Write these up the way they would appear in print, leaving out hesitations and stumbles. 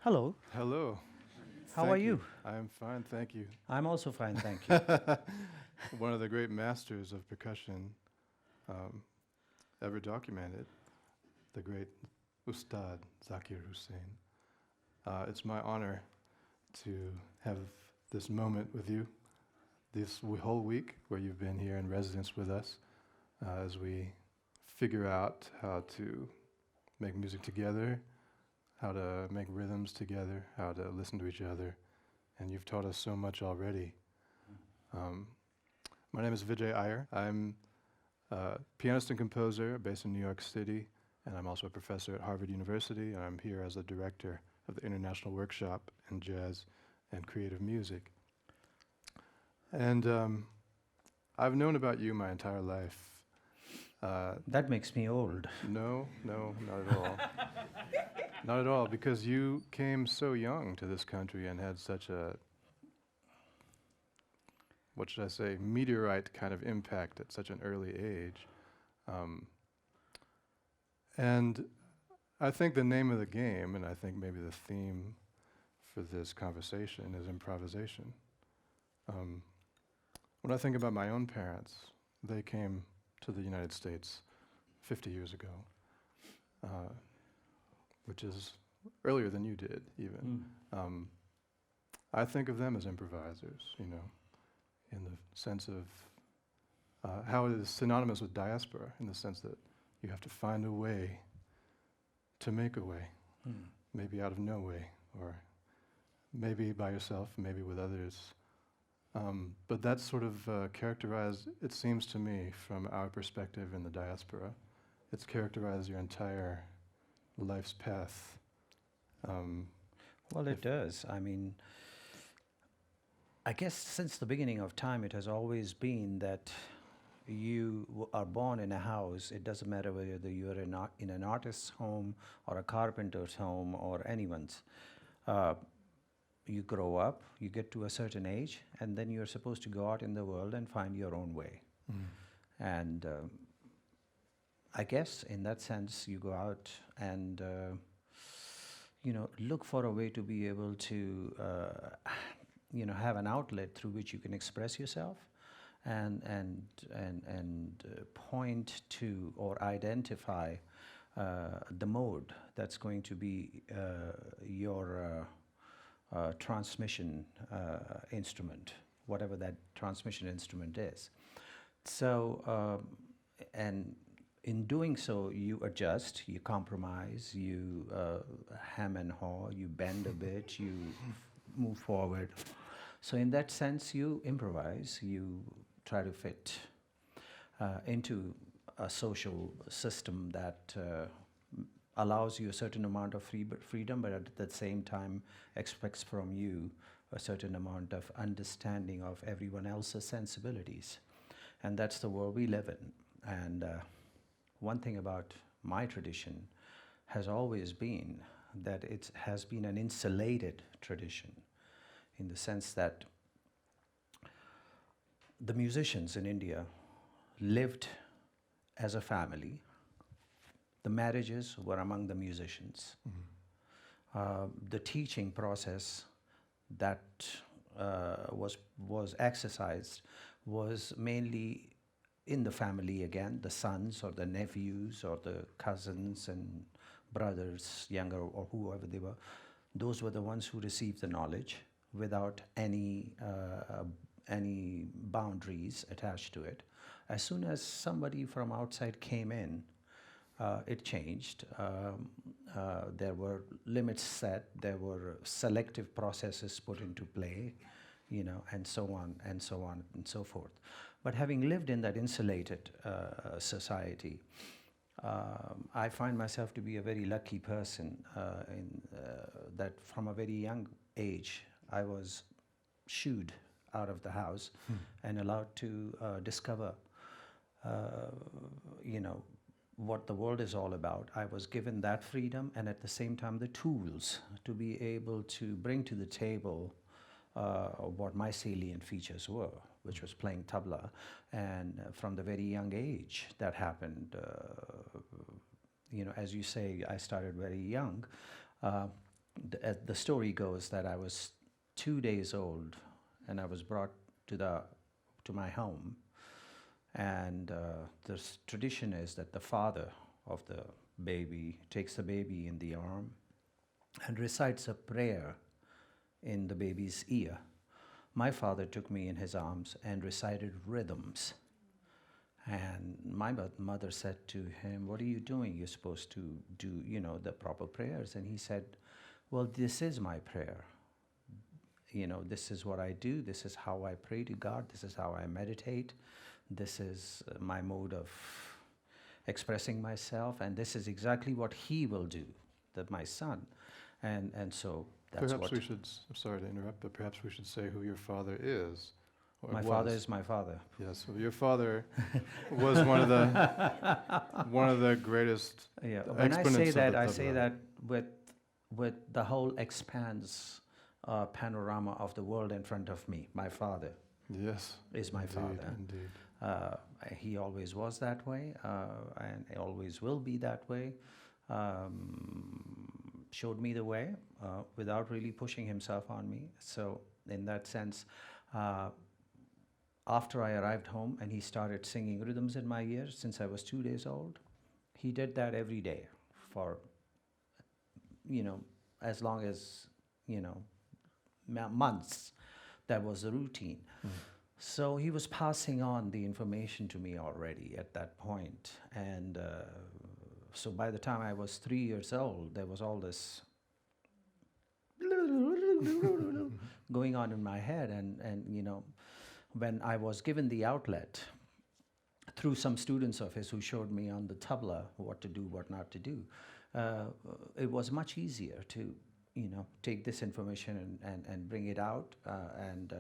Hello. Hello. How are you? I am fine, thank you. I'm also fine, thank you. One of the great masters of percussion ever documented, the great Ustad Zakir Hussain. It's my honor to have this moment with you, this whole week where you've been here in residence with us as we figure out how to make music together, how to make rhythms together, how to listen to each other, and you've taught us so much already. My name is Vijay Iyer. I'm a pianist and composer based in New York City, and I'm also a professor at Harvard University, and I'm here as the director of the International Workshop in Jazz and Creative Music. And I've known about you my entire life. That makes me old. No, not at all. Not at all, because you came so young to this country and had such a, what should I say, meteorite kind of impact at such an early age. And I think the name of the game, and I think maybe the theme for this conversation, is improvisation. When I think about my own parents, they came to the United States 50 years ago. Which is earlier than you did, even. I think of them as improvisers, you know, in the sense of how it is synonymous with diaspora, in the sense that you have to find a way to make a way, maybe out of no way, or maybe by yourself, maybe with others, But that's sort of characterized, it seems to me, from our perspective in the diaspora, it's characterized your entire life's path. Well, it does. I mean, I guess since the beginning of time, it has always been that you are born in a house. It doesn't matter whether you're in an artist's home or a carpenter's home or anyone's. Uh, you grow up, you get to a certain age, and then you're supposed to go out in the world and find your own way. Mm. And I guess in that sense, you go out and look for a way to be able to have an outlet through which you can express yourself and point to or identify the mode that's going to be your transmission instrument, whatever that transmission instrument is. So, and in doing so, you adjust, you compromise, you hem and haw, you bend a bit, you move forward. So in that sense, you improvise, you try to fit into a social system that allows you a certain amount of freedom, but at the same time expects from you a certain amount of understanding of everyone else's sensibilities. And that's the world we live in. And one thing about my tradition has always been that it has been an insulated tradition, in the sense that the musicians in India lived as a family. The marriages were among the musicians. Mm-hmm. The teaching process that was exercised was mainly in the family again, the sons or the nephews or the cousins and brothers, younger or whoever they were. Those were the ones who received the knowledge without any boundaries attached to it. As soon as somebody from outside came in, it changed. There were limits set, there were selective processes put into play, and so on and so on and so forth. But having lived in that insulated society, I find myself to be a very lucky person that from a very young age, I was shooed out of the house and allowed to discover, what the world is all about. I was given that freedom and at the same time the tools to be able to bring to the table what my salient features were, which was playing tabla. And from the very young age that happened, as you say, I started very young. The story goes that I was 2 days old and I was brought to my home. And the tradition is that the father of the baby takes the baby in the arm and recites a prayer in the baby's ear. My father took me in his arms and recited rhythms. And my mother said to him, "What are you doing? You're supposed to do, the proper prayers." And he said, "Well, this is my prayer. This is what I do. This is how I pray to God. This is how I meditate. This is my mode of expressing myself, and this is exactly what he will do, that my son." And so that's perhaps what... we should, I'm sorry to interrupt, but perhaps we should say who your father is. My father is my father. Yes, well, your father was one of the greatest When I say that, I say that with the whole expanse panorama of the world in front of me. My father is my father. Indeed. He always was that way, and always will be that way. Showed me the way without really pushing himself on me. So in that sense, after I arrived home and he started singing rhythms in my ears since I was 2 days old, he did that every day for, as long as, months. That was the routine. So he was passing on the information to me already at that point. And so by the time I was 3 years old, there was all this going on in my head. And when I was given the outlet through some students of his who showed me on the tabla what to do, what not to do, uh, it was much easier to, take this information and bring it out. And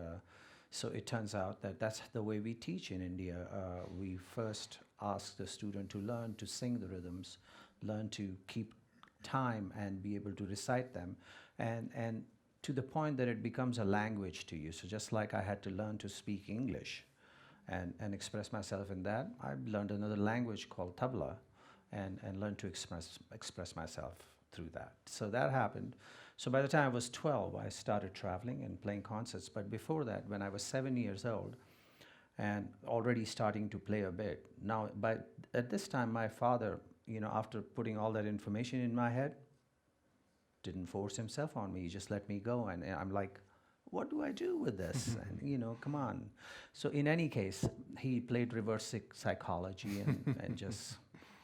so it turns out that that's the way we teach in India. We first ask the student to learn to sing the rhythms, learn to keep time and be able to recite them, and to the point that it becomes a language to you. So just like I had to learn to speak English and express myself in that, I learned another language called tabla and learned to express myself through that. So that happened. So by the time I was 12, I started traveling and playing concerts. But before that, when I was 7 years old and already starting to play a bit, now, but at this time, my father, after putting all that information in my head, didn't force himself on me. He just let me go. And I'm like, what do I do with this? And, come on. So in any case, he played reverse psychology and just,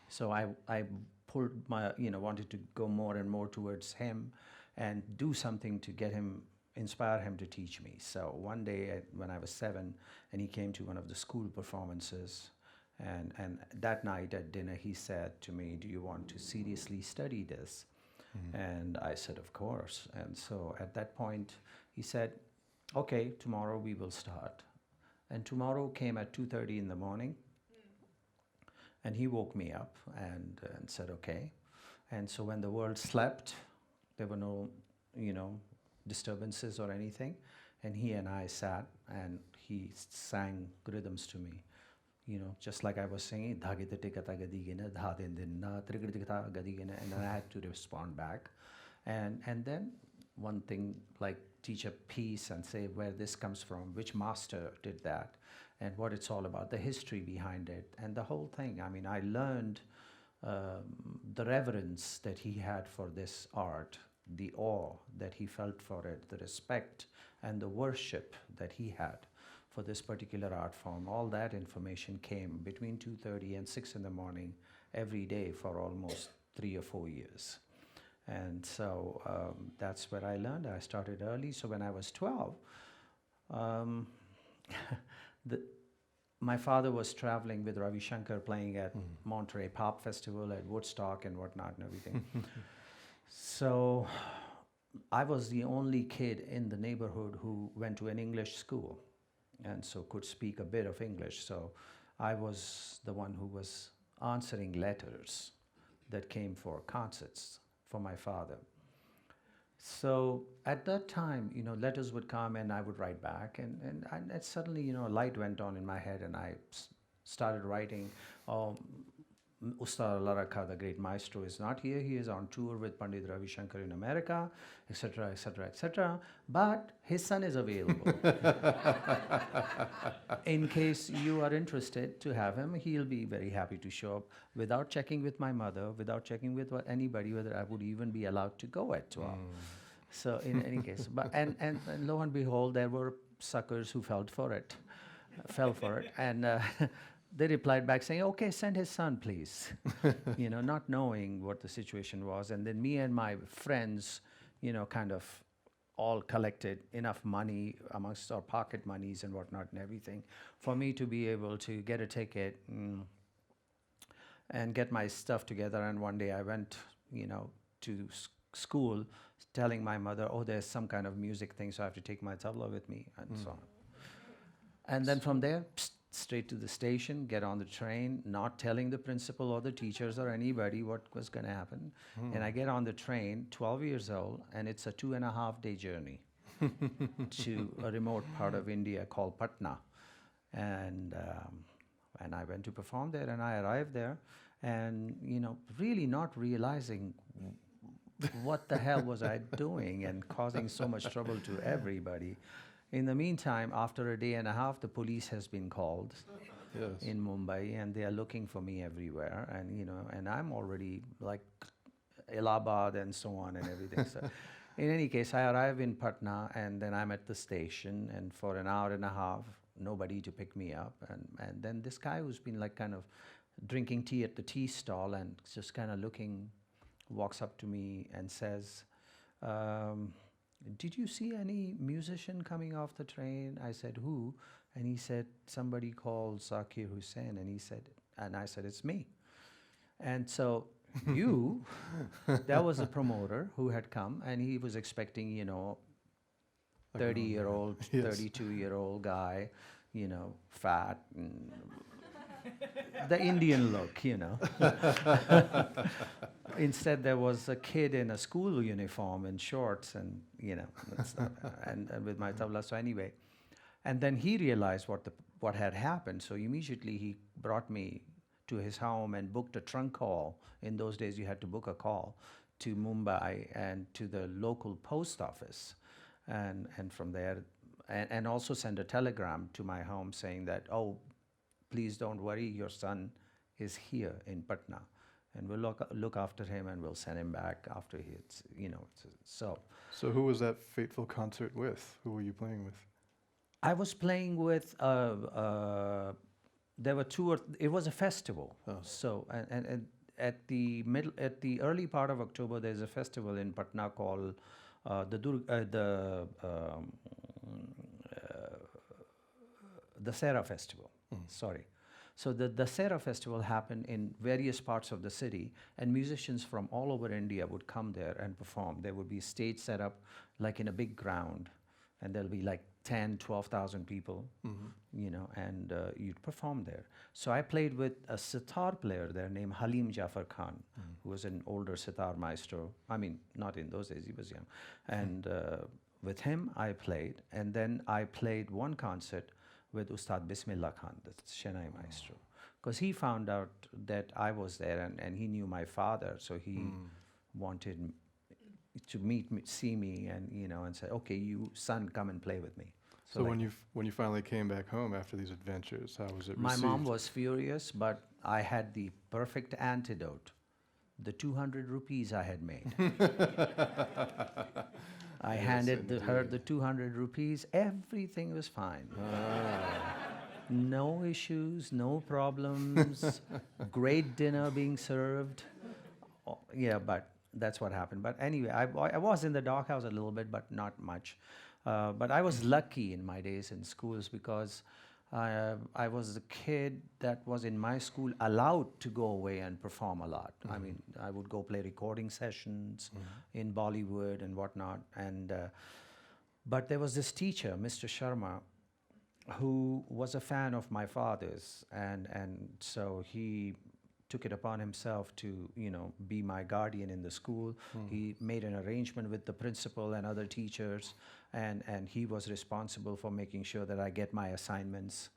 so I pulled my, wanted to go more and more towards him and do something to get him, inspire him to teach me. So one day when I was 7, and he came to one of the school performances, and that night at dinner, he said to me, do you want to seriously study this? And I said, of course. And so at that point, he said, okay, tomorrow we will start. And tomorrow came at 2:30 in the morning. And he woke me up and said, okay. And so when the world slept, there were no, disturbances or anything. And he and I sat and he sang rhythms to me. Just like I was singing, and then I had to respond back. And then one thing, like teach a piece and say where this comes from, which master did that, and what it's all about, the history behind it, and the whole thing. I mean, I learned the reverence that he had for this art, the awe that he felt for it, the respect and the worship that he had for this particular art form. All that information came between 2:30 and 6 in the morning every day for almost 3 or 4 years. And so that's where I learned. I started early. So when I was 12, um, my father was traveling with Ravi Shankar playing at Monterey Pop Festival, at Woodstock and whatnot and everything. So I was the only kid in the neighborhood who went to an English school and so could speak a bit of English. So I was the one who was answering letters that came for concerts for my father. So at that time, letters would come and I would write back, and suddenly, a light went on in my head, and I started writing. Ustad Laraka, the great maestro, is not here. He is on tour with Pandit Ravi Shankar in America, etc., etc., etc. But his son is available. In case you are interested to have him, he'll be very happy to show up, without checking with my mother, without checking with anybody whether I would even be allowed to go at 12. So in any case, and lo and behold, there were suckers who fell for it, and they replied back saying, okay, send his son, please. Not knowing what the situation was. And then me and my friends, kind of all collected enough money amongst our pocket monies and whatnot and everything for me to be able to get a ticket and get my stuff together. And one day I went, to school telling my mother, oh, there's some kind of music thing, so I have to take my tabla with me and so on. And then from there, straight to the station, get on the train, not telling the principal or the teachers or anybody what was going to happen. And I get on the train, 12 years old, and it's a 2.5-day journey to a remote part of India called Patna. And I went to perform there, and I arrived there, and, really not realizing what the hell was I doing and causing so much trouble to everybody. In the meantime, after a day and a half, the police has been called in Mumbai, and they are looking for me everywhere. And and I'm already like Allahabad and so on and everything. So, in any case, I arrive in Patna, and then I'm at the station, and for an hour and a half, nobody to pick me up. And then this guy who's been like kind of drinking tea at the tea stall and just kind of looking, walks up to me and says, did you see any musician coming off the train? I said, who? And he said, somebody called Zakir Hussain. And I said, it's me. And so you, that was the promoter who had come, and he was expecting, A grown man. 30-year-old, Yes. 32-year-old guy, fat, and the Indian look. Instead, there was a kid in a school uniform and shorts, and and with my tabla. So anyway, and then he realized what had happened. So immediately he brought me to his home and booked a trunk call. In those days, you had to book a call to Mumbai and to the local post office, and from there, and also send a telegram to my home saying that, oh, please don't worry, your son is here in Patna, and we'll look after him, and we'll send him back after so. So who was that fateful concert with? Who were you playing with? I was playing with. There were it was a festival. Oh. So and at the early part of October, there's a festival in Patna called the Dasera Festival. Sorry. So the Dasera Festival happened in various parts of the city, and musicians from all over India would come there and perform. There would be a stage set up like in a big ground, and there'll be like 10, 12,000 people, and you'd perform there. So I played with a sitar player there named Halim Jafar Khan, who was an older sitar maestro. I mean, not in those days, he was young. And with him, I played. And then I played one concert with Ustad Bismillah Khan, the Shanai maestro. Because he found out that I was there, and he knew my father, so he wanted to see me, and say, okay, you son, come and play with me. So like when you finally came back home after these adventures, how was it received? My mom was furious, but I had the perfect antidote. The 200 rupees I had made. I handed her the 200 rupees. Everything was fine. No issues, no problems. Great dinner being served. Yeah, but that's what happened. But anyway, I was in the doghouse a little bit, but not much. But I was lucky in my days in schools because I was the kid that was in my school allowed to go away and perform a lot. I mean, I would go play recording sessions in Bollywood and whatnot. And but there was this teacher, Mr. Sharma, who was a fan of my father's, and so he took it upon himself to be my guardian in the school. He made an arrangement with the principal and other teachers, and he was responsible for making sure that I get my assignments,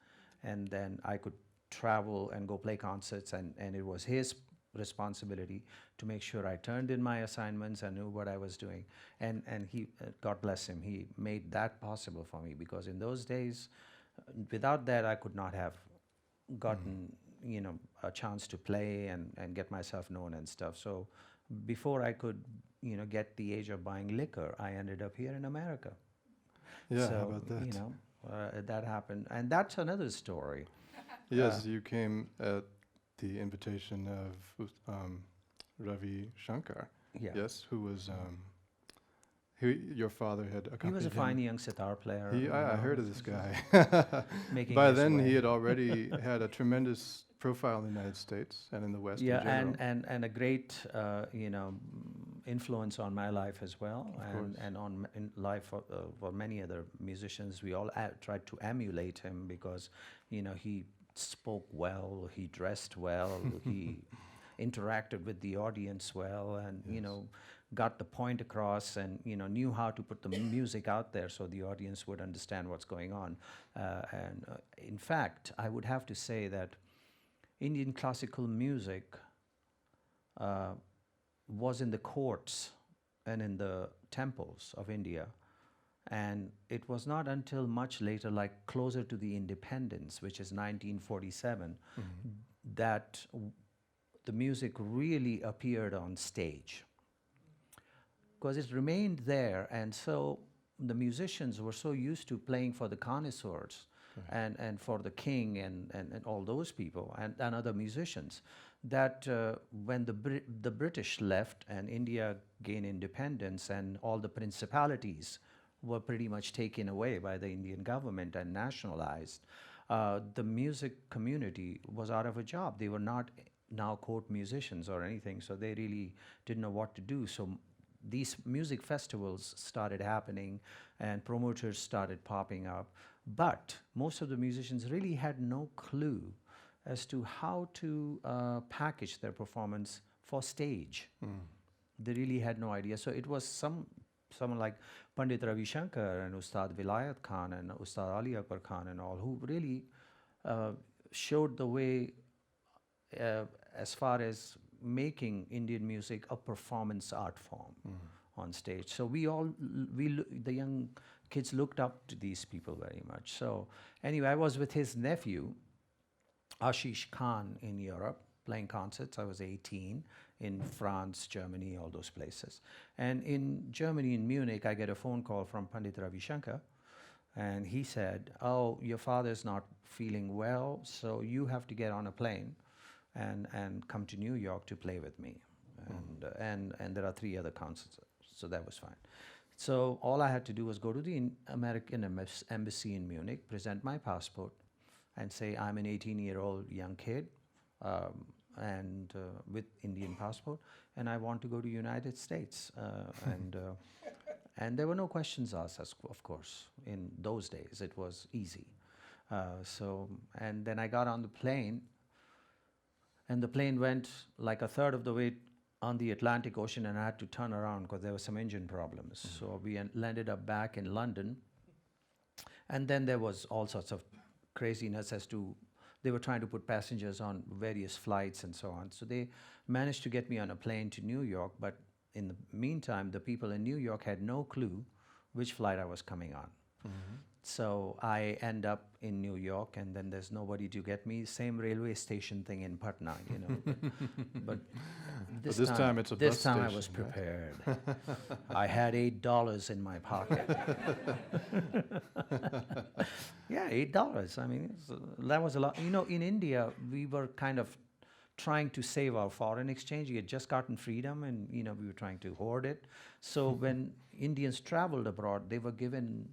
and then I could travel and go play concerts, and it was his responsibility to make sure I turned in my assignments and knew what I was doing. And he, God bless him, he made that possible for me, because in those days, without that, I could not have gotten a chance to play and get myself known and stuff. So before I could get the age of buying liquor, I ended up here in America. Yeah, So, how about that? that happened, and that's another story. Yes, you came at the invitation of Ravi Shankar. Yeah. Yes, who was your father had accompanied He was a him. fine young sitar player. I heard of this guy. Making By his then, way. he had already had a tremendous profile in the United States and in the West in general. and a great influence on my life as well, course. and on in life for many other musicians. We all tried to emulate him because he spoke well, he dressed well, he interacted with the audience well, and got the point across, and knew how to put the music out there so the audience would understand what's going on. In fact, I would have to say that Indian classical music was in the courts and in the temples of India, and it was not until much later, like closer to the independence, which is 1947, that the music really appeared on stage. Because it remained there, and so the musicians were so used to playing for the connoisseurs and for the king and all those people and other musicians, that when the British left and India gained independence and all the principalities were pretty much taken away by the Indian government and nationalized, the music community was out of a job. They were not now court musicians or anything, so they really didn't know what to do. So these music festivals started happening and promoters started popping up. But most of the musicians really had no clue as to how to package their performance for stage. They really had no idea. So it was someone like Pandit Ravi Shankar and Ustad Vilayat Khan and Ustad Ali Akbar Khan and all, who really showed the way as far as making Indian music a performance art form on stage. So the young kids looked up to these people very much. So anyway, I was with his nephew, Ashish Khan, in Europe, playing concerts. I was 18, in France, Germany, all those places. And in Germany, in Munich, I get a phone call from Pandit Ravi Shankar, and he said, "Oh, your father's not feeling well, so you have to get on a plane and come to New York to play with me." And there are 3 other concerts, so that was fine. So all I had to do was go to the American embassy in Munich, present my passport, and say I'm an 18-year-old young kid with Indian passport, and I want to go to United States. And there were no questions asked, of course. In those days, it was easy. And then I got on the plane, and the plane went like a third of the way on the Atlantic Ocean, and I had to turn around because there were some engine problems. So we landed up back in London, and then there was all sorts of craziness as to they were trying to put passengers on various flights and so on. So they managed to get me on a plane to New York, but in the meantime, the people in New York had no clue which flight I was coming on. So I end up in New York, and then there's nobody to get me. Same railway station thing in Patna, you know. But this time it's a bus station, I was prepared. I had $8 in my pocket. Yeah, $8. I mean, that was a lot. You know, in India, we were kind of trying to save our foreign exchange. We had just gotten freedom, and we were trying to hoard it. So when Indians traveled abroad, they were given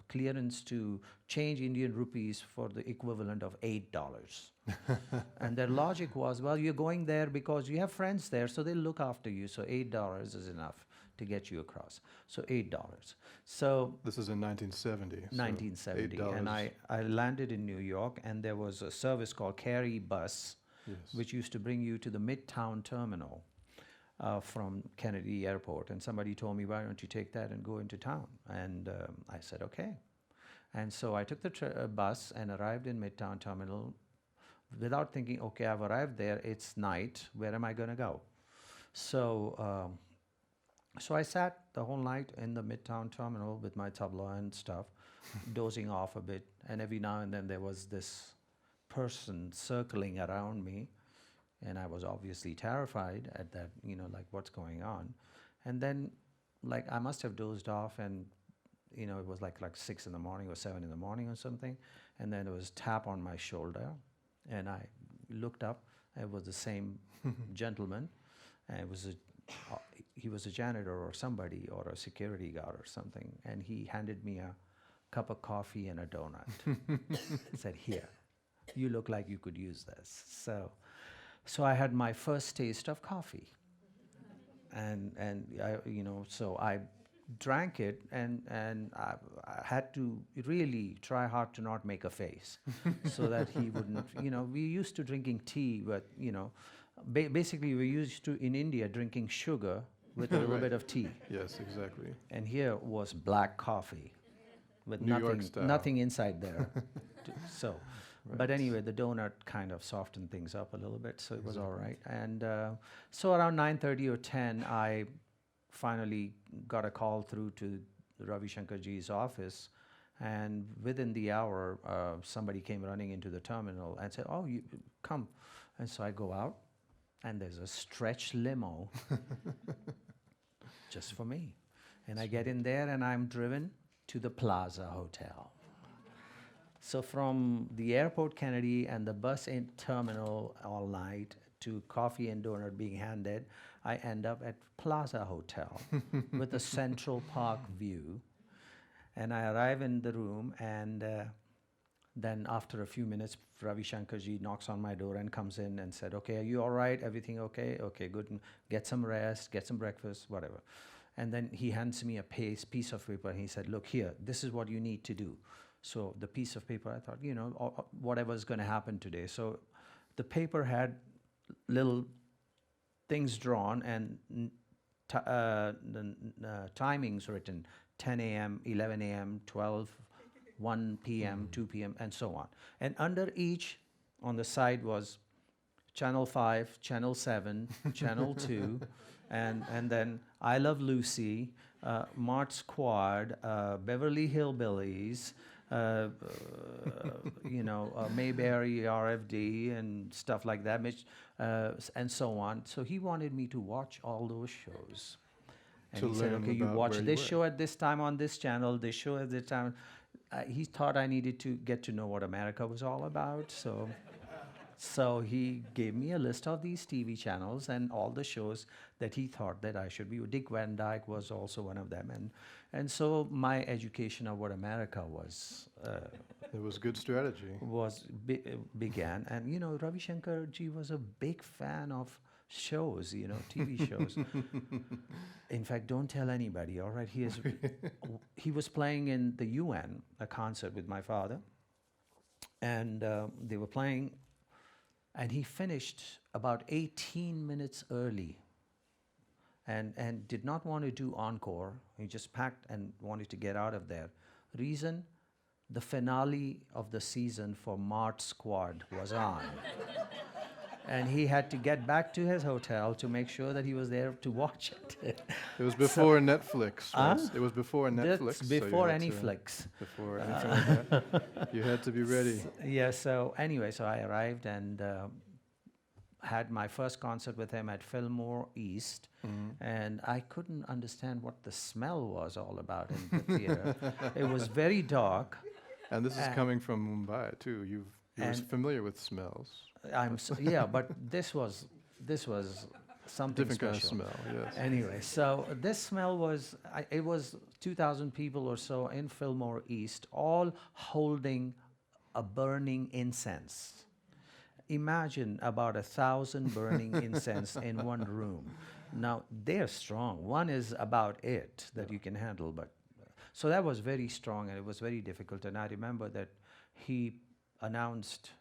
clearance to change Indian rupees for the equivalent of $8. And their logic was, well, you're going there because you have friends there, so they'll look after you. So $8 is enough to get you across. So $8. So this is in 1970. 1970. So and I landed in New York, and there was a service called Carry Bus, which used to bring you to the Midtown Terminal from Kennedy Airport. And somebody told me, why don't you take that and go into town? And I said, okay. And so I took the bus and arrived in Midtown Terminal without thinking, okay, I've arrived there, it's night, where am I going to go? So so I sat the whole night in the Midtown Terminal with my tabla and stuff, dozing off a bit. And every now and then there was this person circling around me, and I was obviously terrified at that, like, what's going on? And then, like, I must have dozed off, and it was like 6 in the morning or 7 in the morning or something. And then there was a tap on my shoulder, and I looked up. It was the same gentleman, and he was a janitor or somebody, or a security guard or something. And he handed me a cup of coffee and a donut. He said, "Here, you look like you could use this." So I had my first taste of coffee, and I, so I drank it, and I had to really try hard to not make a face, so that he wouldn't. We used to drinking tea, but basically we used to in India drinking sugar with a little bit of tea. Yes, exactly. And here was black coffee, with New York style. nothing inside there. So. Right. But anyway, the donut kind of softened things up a little bit, so it was all right. And so around 9:30 or 10, I finally got a call through to Ravi Shankar ji's office, and within the hour, somebody came running into the terminal and said, "Oh, you come." And so I go out, and there's a stretch limo just for me. And I get in there, and I'm driven to the Plaza Hotel. So from the airport Kennedy and the bus in terminal all night to coffee and donut being handed, I end up at Plaza Hotel with a Central Park view And I arrive in the room, and then after a few minutes, Ravi Shankarji knocks on my door and comes in and said, "Okay, are you all right? Everything okay? Okay, good. Get some rest, get some breakfast, whatever." And then he hands me a piece of paper. And he said, "Look here, this is what you need to do." So the piece of paper, I thought, whatever's going to happen today. So the paper had little things drawn and timings written: 10 a.m., 11 a.m., 12, 1 p.m., 2 p.m., and so on. And under each, on the side, was Channel 5, Channel 7, Channel 2, and then I Love Lucy, Mart Squad, Beverly Hillbillies, Mayberry RFD and stuff like that, and so on. So he wanted me to watch all those shows. And To he said, learn "Okay, you about watch where this you were. show at this time on this channel, this show at this time." He thought I needed to get to know what America was all about. So he gave me a list of these TV channels and all the shows that he thought that I should be. Dick Van Dyke was also one of them. And so my education of what America was It was good strategy. began. And, Ravi Shankar ji was a big fan of shows, TV shows. In fact, don't tell anybody, all right? He was playing in the UN, a concert with my father. And they were playing, and he finished about 18 minutes early and did not want to do encore. He just packed and wanted to get out of there. Reason? The finale of the season for Mart Squad was on. And he had to get back to his hotel to make sure that he was there to watch it. It was before Netflix, right? It was before Netflix. That's so you before had any to- flicks. Before anything like that. You had to be ready. Yeah, so anyway, so I arrived and had my first concert with him at Filmore East, and I couldn't understand what the smell was all about in the theater. It was very dark. And this is coming from Mumbai too. You were familiar with smells. But this was something Different kind of special. smell, yes. Anyway, so this smell was, it was 2,000 people or so in Filmore East, all holding a burning incense. Imagine about 1,000 burning incense in one room. Now, they're strong. One is about it that you can handle, but so that was very strong and it was very difficult. And I remember that he announced,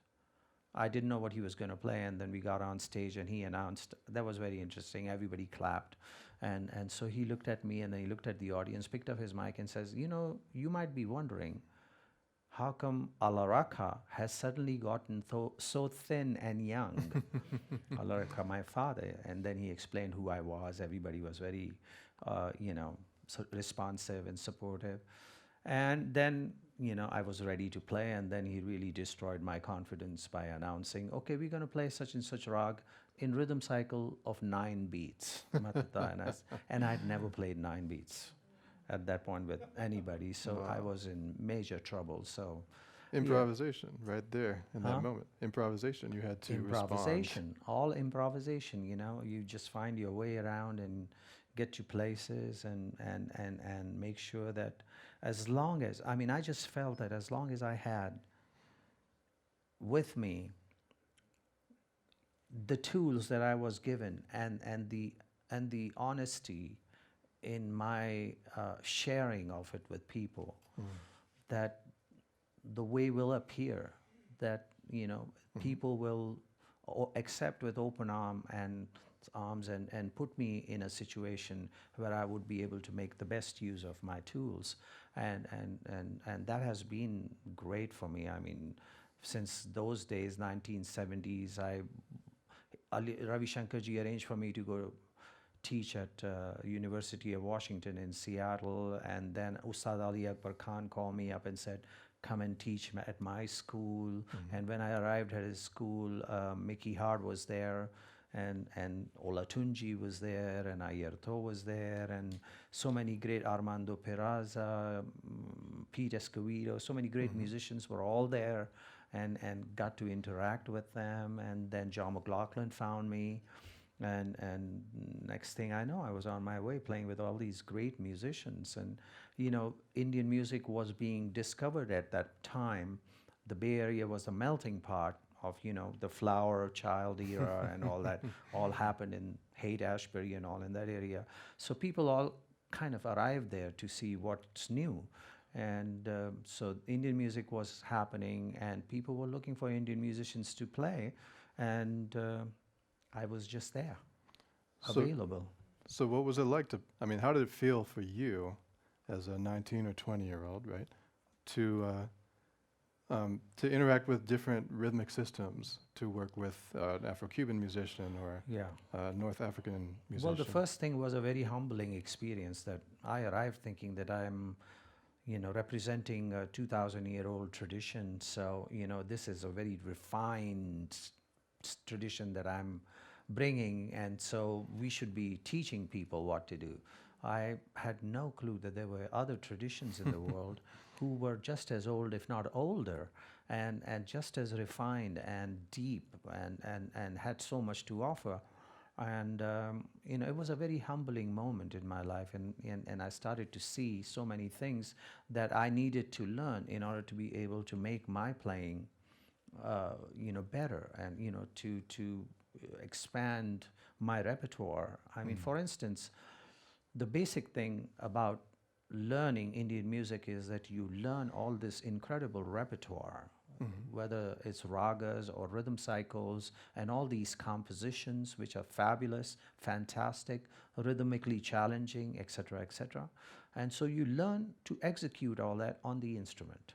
I didn't know what he was going to play, and then we got on stage and he announced. That was very interesting. Everybody clapped. And so he looked at me and then he looked at the audience, picked up his mic and says, "You might be wondering, how come Alaraka has suddenly gotten so thin and young?" Alaraka, my father. And then he explained who I was. Everybody was very, responsive and supportive. And then, I was ready to play, and then he really destroyed my confidence by announcing, "Okay, we're going to play such and such rag in rhythm cycle of 9 beats. And I'd never played 9 beats at that point with anybody, so I was in major trouble. So Improvisation, right there in that moment. Improvisation, you had to improvisation, all improvisation. You just find your way around and get to places and make sure that as long as, I just felt that as long as I had with me the tools that I was given and the honesty in my sharing of it with people, that the way will appear, that people will accept with open arms and put me in a situation where I would be able to make the best use of my tools, and that has been great for me. Since those days, 1970s, Ravi Shankarji arranged for me to go teach at University of Washington in Seattle, and then Ustad Ali Akbar Khan called me up and said, "Come and teach at my school." And when I arrived at his school, Mickey Hart was there, and Olatunji was there, and Ayerto was there, and so many great, Armando Peraza, Pete Escovedo, so many great musicians were all there, and got to interact with them. And then John McLaughlin found me, And next thing I know, I was on my way playing with all these great musicians. And you know, Indian music was being discovered at that time. The Bay Area was a melting pot of, you know, the flower child era and all that all happened in Haight-Ashbury and all in that area. So people all kind of arrived there to see what's new. And so Indian music was happening, and people were looking for Indian musicians to play. And I was just there, So, available. so what was it like to, I mean, how did it feel for you as a 19 or 20-year-old, right, to interact with different rhythmic systems, to work with an Afro-Cuban musician or Yeah. a North African musician? Well, the first thing was a very humbling experience that I arrived thinking that I'm, you know, representing a 2,000-year-old tradition. So, you know, this is a very refined tradition that I'm bringing, and so we should be teaching people what to do. I had no clue that there were other traditions in the world who were just as old, if not older, and just as refined and deep and had so much to offer. And you know, it was a very humbling moment in my life, and I started to see so many things that I needed to learn in order to be able to make my playing you know, better, and you know, to expand my repertoire. I mean, for instance, the basic thing about learning Indian music is that you learn all this incredible repertoire, whether it's ragas or rhythm cycles and all these compositions, which are fabulous, fantastic, rhythmically challenging, etc., etc. And so you learn to execute all that on the instrument.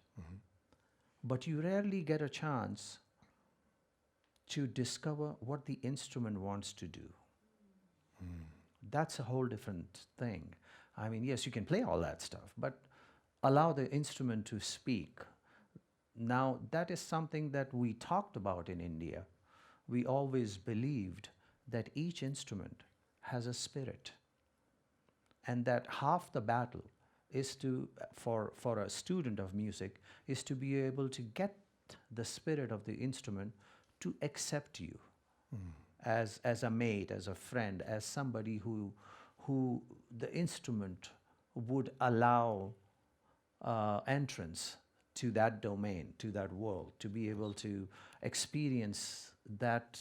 But you rarely get a chance to discover what the instrument wants to do. That's a whole different thing. I mean, yes, you can play all that stuff, but allow the instrument to speak. Now, that is something that we talked about in India. We always believed that each instrument has a spirit, and that half the battle is to, for a student of music, is to be able to get the spirit of the instrument to accept you as a mate, as a friend, as somebody who the instrument would allow entrance to that domain, to that world, to be able to experience that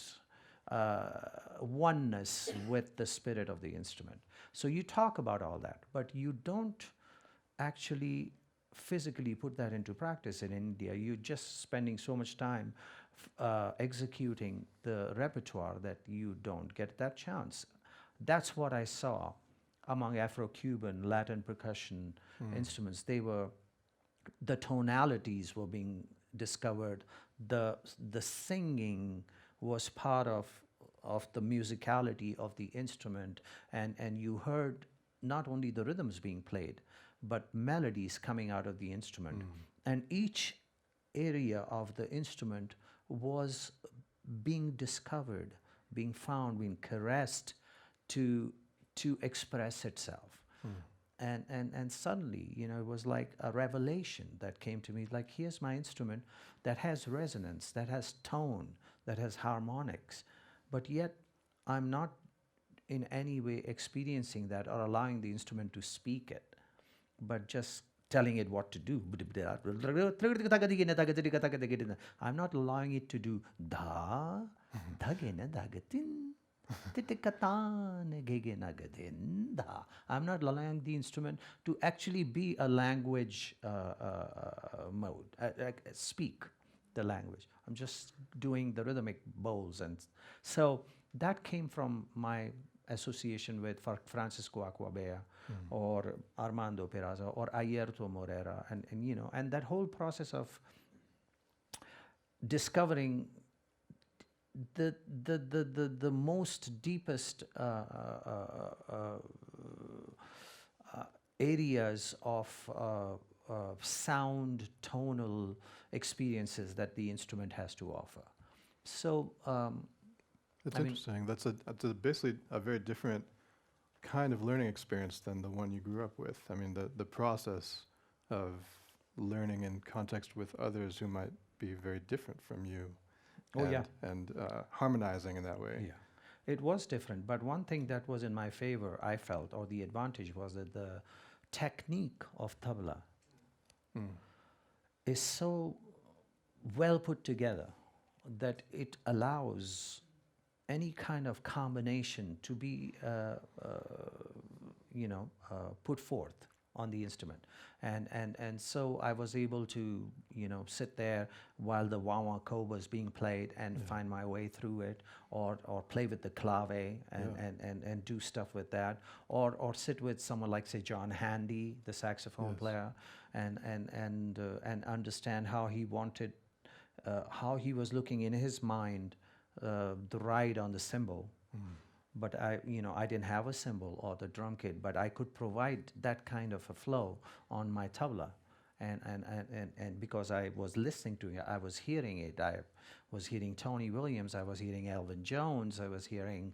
oneness with the spirit of the instrument. So you talk about all that, but you don't actually physically put that into practice in India. You're just spending so much time executing the repertoire that you don't get that chance. That's what I saw among Afro-Cuban, Latin percussion instruments. The tonalities were being discovered. The singing was part of the musicality of the instrument, and you heard not only the rhythms being played, but melodies coming out of the instrument. And each area of the instrument was being discovered, being found, being caressed to express itself. And suddenly, you know, it was like a revelation that came to me, like, here's my instrument that has resonance, that has tone, that has harmonics, but yet I'm not in any way experiencing that or allowing the instrument to speak it, but just telling it what to do. I'm not allowing it to do da, dagena dagatin, titikatan, gegena da. I'm not allowing the instrument to actually be a language mode, speak the language. I'm just doing the rhythmic bowls. And so that came from my association with Francisco Acquabea or Armando Peraza or Ayerto Morera, and you know, and that whole process of discovering the most deepest areas of sound tonal experiences that the instrument has to offer. So It's I mean, interesting. That's basically a very different kind of learning experience than the one you grew up with. I mean, the process of learning in context with others who might be very different from you. Oh, yeah. And harmonizing in that way. Yeah. it was different. But one thing that was in my favor, I felt, or the advantage was that the technique of tabla Mm. is so well put together that it allows any kind of combination to be, put forth on the instrument. And so I was able to, sit there while the wah-wah ko was being played and Yeah. find my way through it, or play with the clave and, Yeah. and do stuff with that, or sit with someone like, say, John Handy, the saxophone Yes. player, and understand how he wanted, how he was looking in his mind, the ride on the cymbal. Mm. But I didn't have a cymbal or the drum kit, but I could provide that kind of a flow on my tabla. And because I was listening to it, I was hearing it. I was hearing Tony Williams, I was hearing Elvin Jones, I was hearing,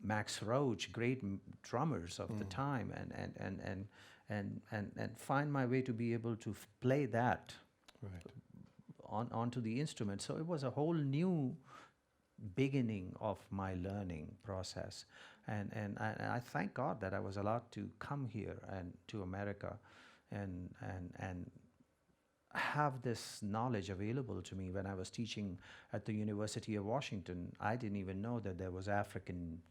Max Roach, great drummers of the time, and find my way to be able to play that Right. onto the instrument. So it was a whole new beginning of my learning process, and I thank God that I was allowed to come here and to America, and have this knowledge available to me. When I was teaching at the University of Washington, I didn't even know that there was African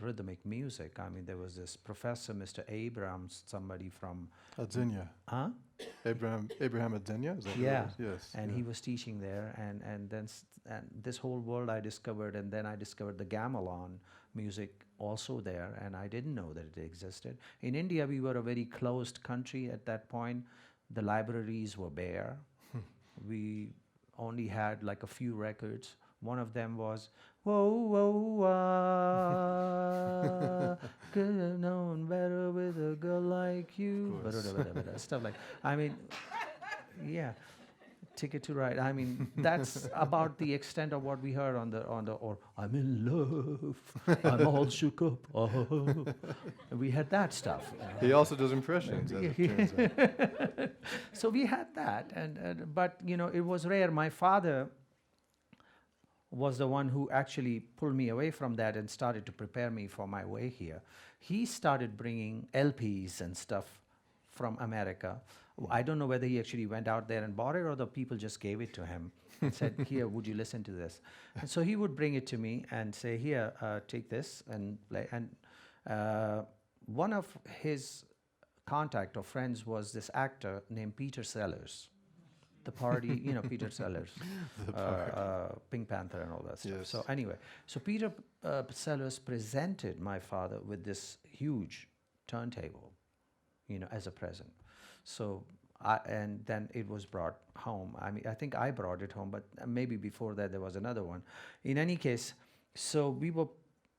rhythmic music. I mean, there was this professor, Mr. Abrams, somebody from, Adzenia. huh? Abraham Adzenia? Is that Yeah. what it is? Yes. And yeah. he was teaching there, and then and this whole world I discovered, and then I discovered the gamelan music also there, and I didn't know that it existed. In India, we were a very closed country at that point. The libraries were bare. We only had like a few records. One of them was, whoa, whoa, could have known better with a girl like you. Of course. Stuff like, I mean, yeah, Ticket to Ride. I mean, that's about the extent of what we heard on the, or I'm in love, I'm all shook up. Oh. We had that stuff. He also does impressions, as it turns out. So we had that, but it was rare. My father was the one who actually pulled me away from that and started to prepare me for my way here. He started bringing LPs and stuff from America. I don't know whether he actually went out there and bought it, or the people just gave it to him and said, here, would you listen to this? And so he would bring it to me and say, here, take this and play. And one of his contact or friends was this actor named Peter Sellers. The party, Peter Sellers, Pink Panther and all that stuff. Yes. So anyway, so Peter Sellers presented my father with this huge turntable, as a present. So, and then it was brought home. I mean, I think I brought it home, but maybe before that there was another one. In any case, so we were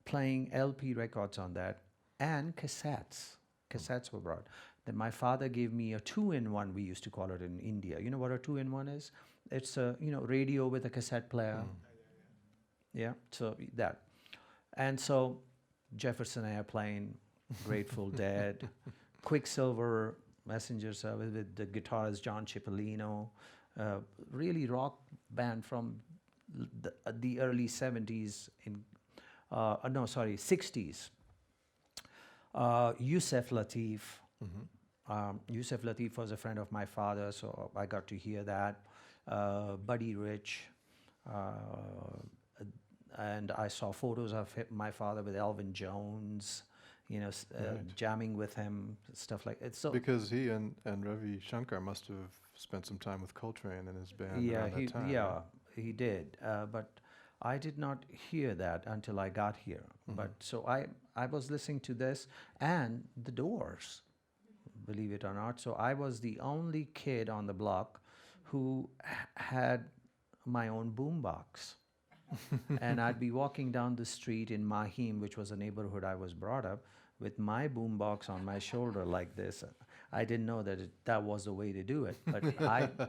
playing LP records on that, and cassettes. Cassettes were brought. Then my father gave me a 2-in-1, we used to call it in India. You know what a 2-in-1 is? It's a, radio with a cassette player. Yeah, so that. And so Jefferson Airplane, Grateful Dead, Quicksilver, Messenger Service with the guitarist John Cipollino, really rock band from the early 70s, 60s. Yusef Lateef. Yusef Lateef was a friend of my father, so I got to hear that. Buddy Rich. And I saw photos of my father with Elvin Jones, jamming with him, stuff like that. So Because he and Ravi Shankar must have spent some time with Coltrane and his band around that time. Yeah, he did. But I did not hear that until I got here. But so I was listening to this and the Doors, believe it or not. So I was the only kid on the block who had my own boombox. And I'd be walking down the street in Mahim, which was a neighborhood I was brought up, with my boombox on my shoulder like this. I didn't know that that was the way to do it, but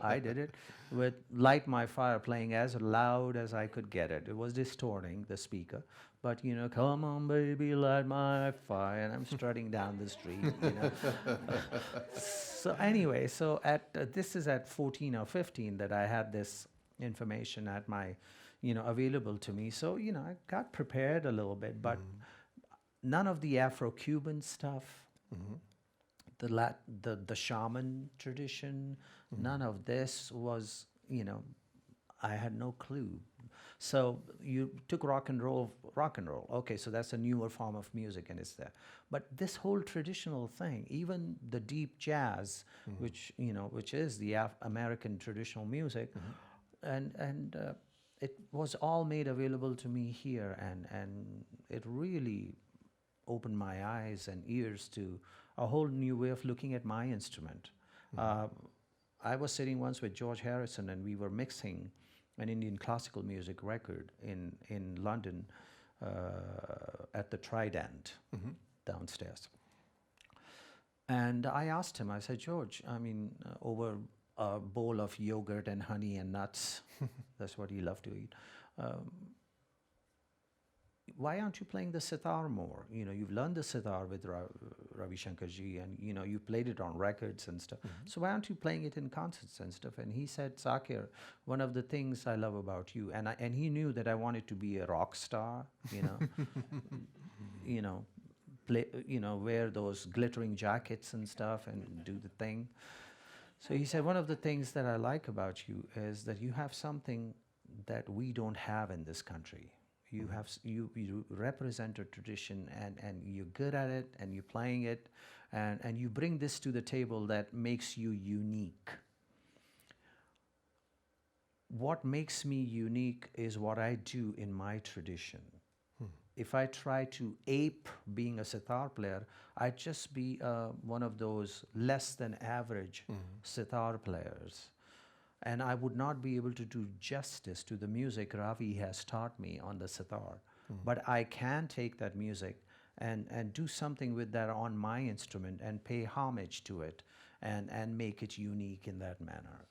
I did it with Light My Fire playing as loud as I could get it. It was distorting the speaker, but come on baby, light my fire, and I'm strutting down the street. So anyway, so this is at 14 or 15 that I had this information at my available to me. So, I got prepared a little bit, but Mm. none of the Afro-Cuban stuff, Mhm. the shaman tradition, Mhm. none of this was, I had no clue. So you took rock and roll, rock and roll. Okay, so that's a newer form of music, and it's there. But this whole traditional thing, even the deep jazz, Mhm. which is the American traditional music, Mhm. and it was all made available to me here, and it really opened my eyes and ears to a whole new way of looking at my instrument. Mhm. I was sitting once with George Harrison, and we were mixing an Indian classical music record in London at the Trident Mhm. downstairs. And I asked him, I said, George, I mean, over a bowl of yogurt and honey and nuts, that's what he loved to eat. Um, why aren't you playing the sitar more? You've learned the sitar with Ravi Shankar ji, and you played it on records and stuff. Mhm. So why aren't you playing it in concerts and stuff? And he said, Zakir, one of the things I love about you, and he knew that I wanted to be a rock star, you know, play, wear those glittering jackets and stuff and do the thing. So he said, one of the things that I like about you is that you have something that we don't have in this country. You Mhm. have you represent a tradition, and you're good at it, and you're playing it, and you bring this to the table that makes you unique. What makes me unique is what I do in my tradition. Mhm. If I try to ape being a sitar player, I'd just be one of those less than average Mhm. sitar players. And I would not be able to do justice to the music Ravi has taught me on the sitar. Mhm. But I can take that music and do something with that on my instrument and pay homage to it and make it unique in that manner.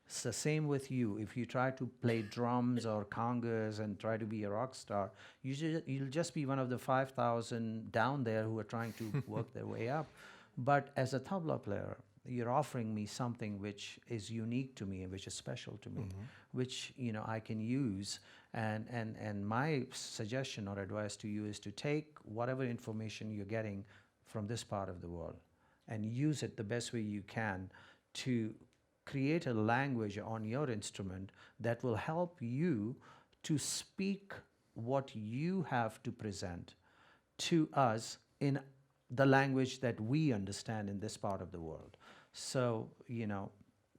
It's the same with you. If you try to play drums or congas and try to be a rock star, you'll just be one of the 5,000 down there who are trying to work their way up. But as a tabla player, you're offering me something which is unique to me and which is special to me, Mhm. which I can use. And my suggestion or advice to you is to take whatever information you're getting from this part of the world and use it the best way you can to create a language on your instrument that will help you to speak what you have to present to us in the language that we understand in this part of the world. So,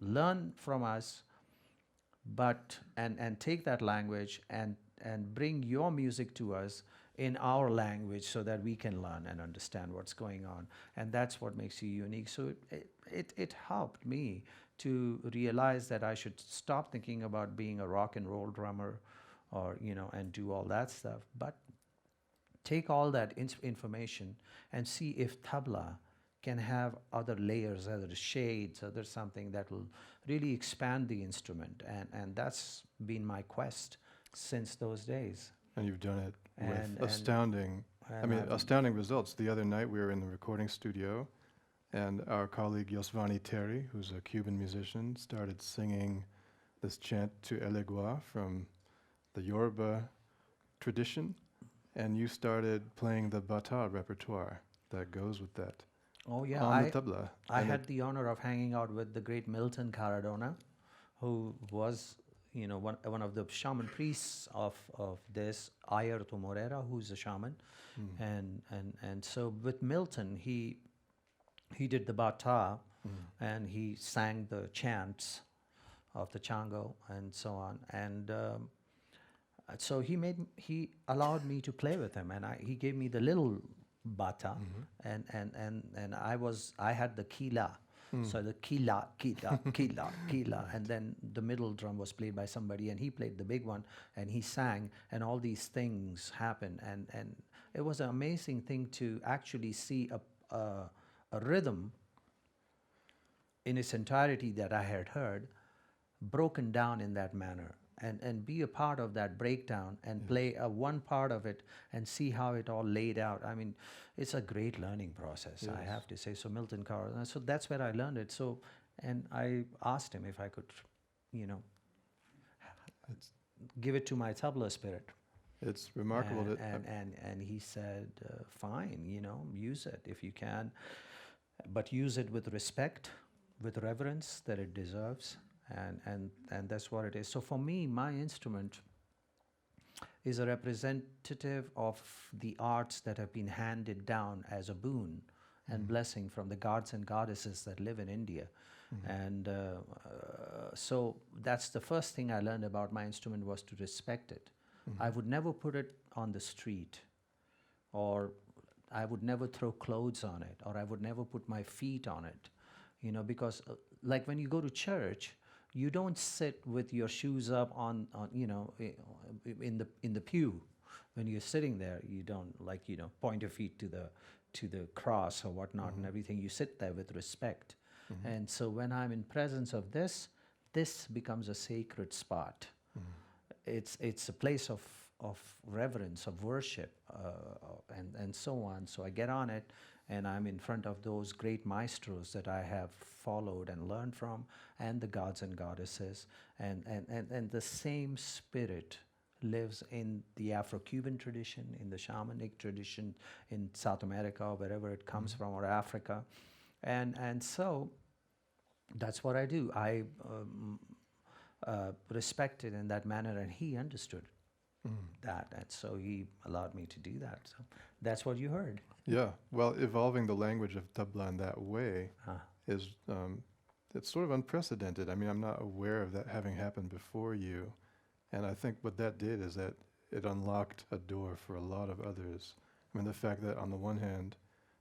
learn from us, but and take that language and bring your music to us in our language so that we can learn and understand what's going on, and that's what makes you unique. So it helped me to realize that I should stop thinking about being a rock and roll drummer, or and do all that stuff, but take all that information and see if tabla can have other layers, other shades, other something that will really expand the instrument. And that's been my quest since those days. And you've done it with And astounding, and I've astounding results. The other night we were in the recording studio, and our colleague Yosvani Terry, who's a Cuban musician, started singing this chant to Elegua from the Yoruba tradition, and you started playing the bata repertoire that goes with that oh yeah, on the tabla. I And had the honor of hanging out with the great Milton Caradona, who was, one of the shaman priests of this Iyer to Morera, who's a shaman, mm, and so with Milton, he did the bata, mm, and he sang the chants of the chango and so on, and so he allowed me to play with him, and he gave me the little bata, mhm, and I had the kila. mm. So the kila, kila, kila, kila, Right. and then the middle drum was played by somebody, and he played the big one, and he sang, and all these things happened, and it was an amazing thing to actually see a rhythm in its entirety that I had heard broken down in that manner, and be a part of that breakdown and Yes. play one part of it and see how it all laid out. I mean, it's a great learning process, I Yes. have to say. So Milton Carr, so that's where I learned it. So, and I asked him if I could, you know, It's give it to my tabla spirit. It's remarkable that And he said, fine, use it if you can, but use it with respect, with reverence that it deserves, and that's what it is. So for me, my instrument is a representative of the arts that have been handed down as a boon and blessing from the gods and goddesses that live in India. And so that's the first thing I learned about my instrument, was to respect it. I would never put it on the street, or I would never throw clothes on it, or I would never put my feet on it, because like when you go to church, you don't sit with your shoes up on in the pew. When you're sitting there, you don't point your feet to the cross or whatnot and everything. You sit there with respect. And so when I'm in presence of this becomes a sacred spot. It's a place of reverence, of worship, and so on. So I get on it, and I'm in front of those great maestros that I have followed and learned from, and the gods and goddesses, and the same spirit lives in the Afro-Cuban tradition, in the Shamanic tradition, in South America, or wherever it comes from, or Africa, and so that's what I do. I respect it in that manner, and he understood that, and so he allowed me to do that. So that's what you heard. Yeah, well, evolving the language of tabla in that way is it's sort of unprecedented. I mean, I'm not aware of that having happened before you, and I think what that did is that it unlocked a door for a lot of others. I mean, the fact that on the one hand,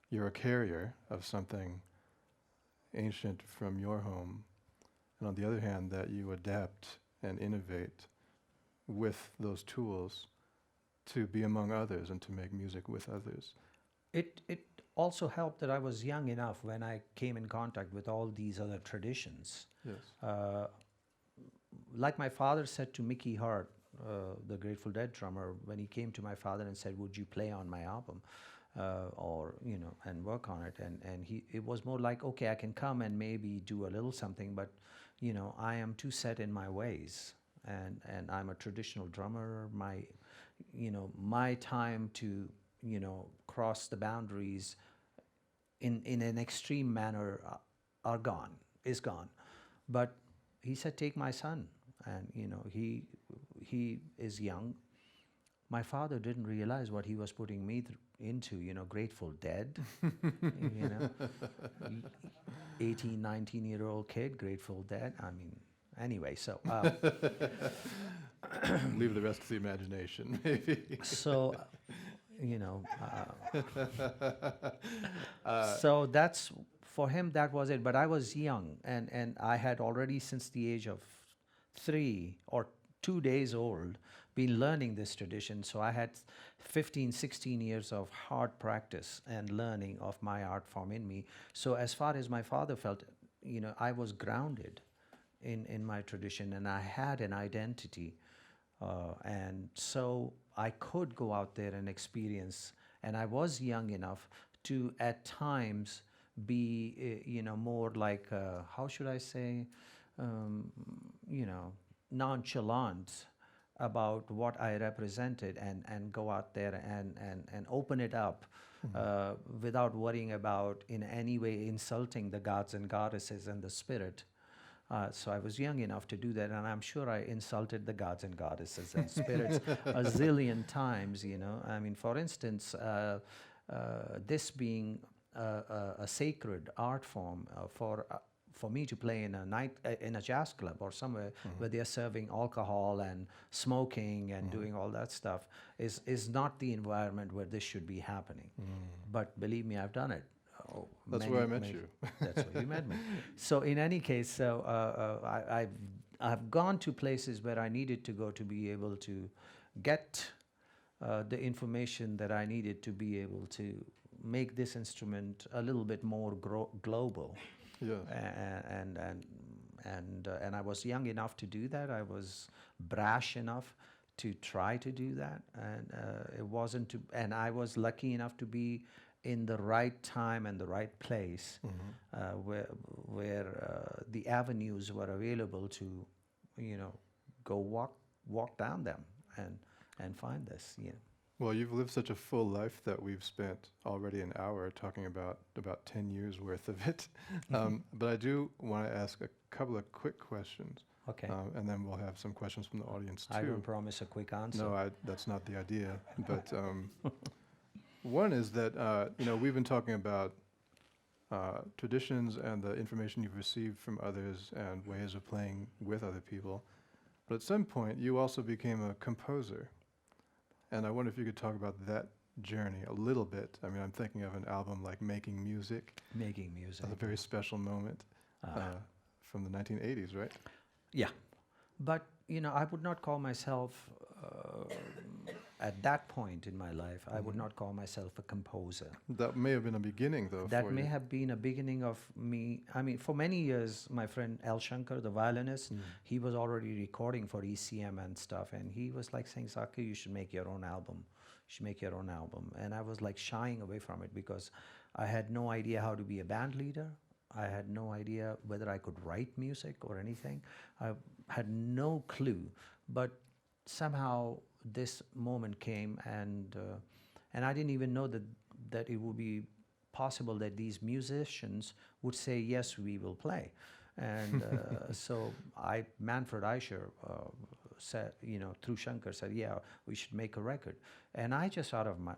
you're a carrier of something ancient from your home, and on the other hand, that you adapt and innovate with those tools to be among others and to make music with others. It also helped that I was young enough when I came in contact with all these other traditions. Yes. Like my father said to Mickey Hart, the Grateful Dead drummer, when he came to my father and said, "Would you play on my album?" And work on it, and it was more like, okay, I can come and maybe do a little something, but I am too set in my ways, and I'm a traditional drummer. My time to cross the boundaries in an extreme manner is gone. But he said, take my son, and he is young. My father didn't realize what he was putting me into, Grateful Dead, 18, 19-year-old kid, Grateful Dead. I mean, anyway, so. Leave the rest to the imagination, maybe. So, so that's, for him, that was it. But I was young, and I had already, since the age of 3 or 2 days old, been learning this tradition. So I had 15, 16 years of hard practice and learning of my art form in me. So as far as my father felt, I was grounded in my tradition, and I had an identity. And so I could go out there and experience, and I was young enough to at times be, more like, how should I say, nonchalant about what I represented, and go out there and open it up without worrying about in any way insulting the gods and goddesses and the spirit. So I was young enough to do that, and I'm sure I insulted the gods and goddesses and spirits a zillion times, I mean, for instance, this being a sacred art form for me to play in a night in a jazz club or somewhere where they are serving alcohol and smoking and doing all that stuff is not the environment where this should be happening. But believe me, I've done it. That's where I met you. That's where you met me. So in any case, so I've gone to places where I needed to go to be able to get the information that I needed to be able to make this instrument a little bit more global. Yes. And I was young enough to do that. I was brash enough to try to do that, and it wasn't. And I was lucky enough to be in the right time and the right place, where the avenues were available to, go walk walk down them and find this. Yeah. Well, you've lived such a full life that we've spent already an hour talking about 10 years worth of it. But I do want to ask a couple of quick questions. Okay. And then we'll have some questions from the audience too. I don't promise a quick answer. No, that's not the idea. But one is that, we've been talking about traditions and the information you've received from others and ways of playing with other people. But at some point, you also became a composer. And I wonder if you could talk about that journey a little bit. I mean, I'm thinking of an album like Making Music. Making music. A very special moment from the 1980s, right? Yeah. But, I would not call myself, at that point in my life, I would not call myself a composer. That may have been a beginning, though, That for may you. have been a beginning of me. I mean, for many years, my friend L. Shankar, the violinist, he was already recording for ECM and stuff. And he was like saying, Zakir, you should make your own album. You should make your own album. And I was like shying away from it because I had no idea how to be a band leader. I had no idea whether I could write music or anything. I had no clue. But somehow this moment came, and I didn't even know that it would be possible that these musicians would say, yes, we will play. And so Manfred Eicher said, through Shankar said, yeah, we should make a record. And I just out of my,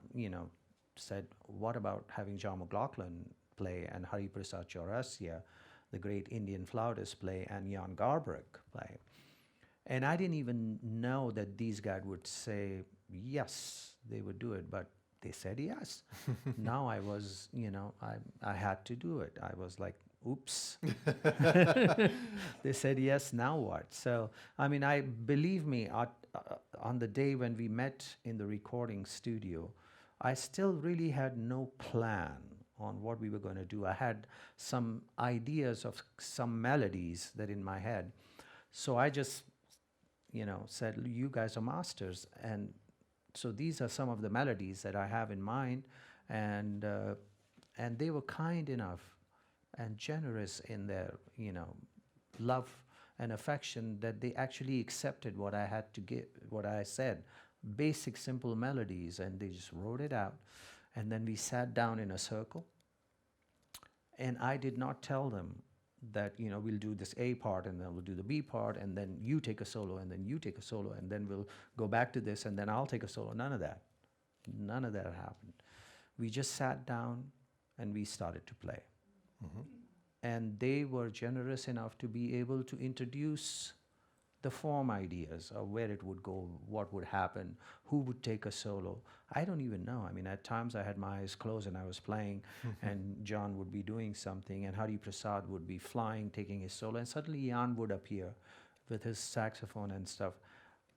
said, what about having John McLaughlin play and Hari Prasad Chaurasia, the great Indian flautist, play, and Jan Garbarek play? And I didn't even know that these guys would say yes, they would do it, but they said yes. Now I was, I had to do it. I was like, oops. They said yes, now what? So, I mean, believe me, on the day when we met in the recording studio, I still really had no plan on what we were going to do. I had some ideas of some melodies that in my head. So I just said, you guys are masters. And so these are some of the melodies that I have in mind. And they were kind enough and generous in their, love and affection that they actually accepted what I had to give, what I said, basic, simple melodies, and they just wrote it out. And then we sat down in a circle. And I did not tell them that, we'll do this A part, and then we'll do the B part, and then you take a solo, and then you take a solo, and then we'll go back to this, and then I'll take a solo. None of that. None of that happened. We just sat down, and we started to play. Mm-hmm. And they were generous enough to be able to introduce the form ideas of where it would go, what would happen, who would take a solo. I don't even know. I mean, at times I had my eyes closed and I was playing, and John would be doing something, and Hari Prasad would be flying, taking his solo, and suddenly Jan would appear with his saxophone and stuff.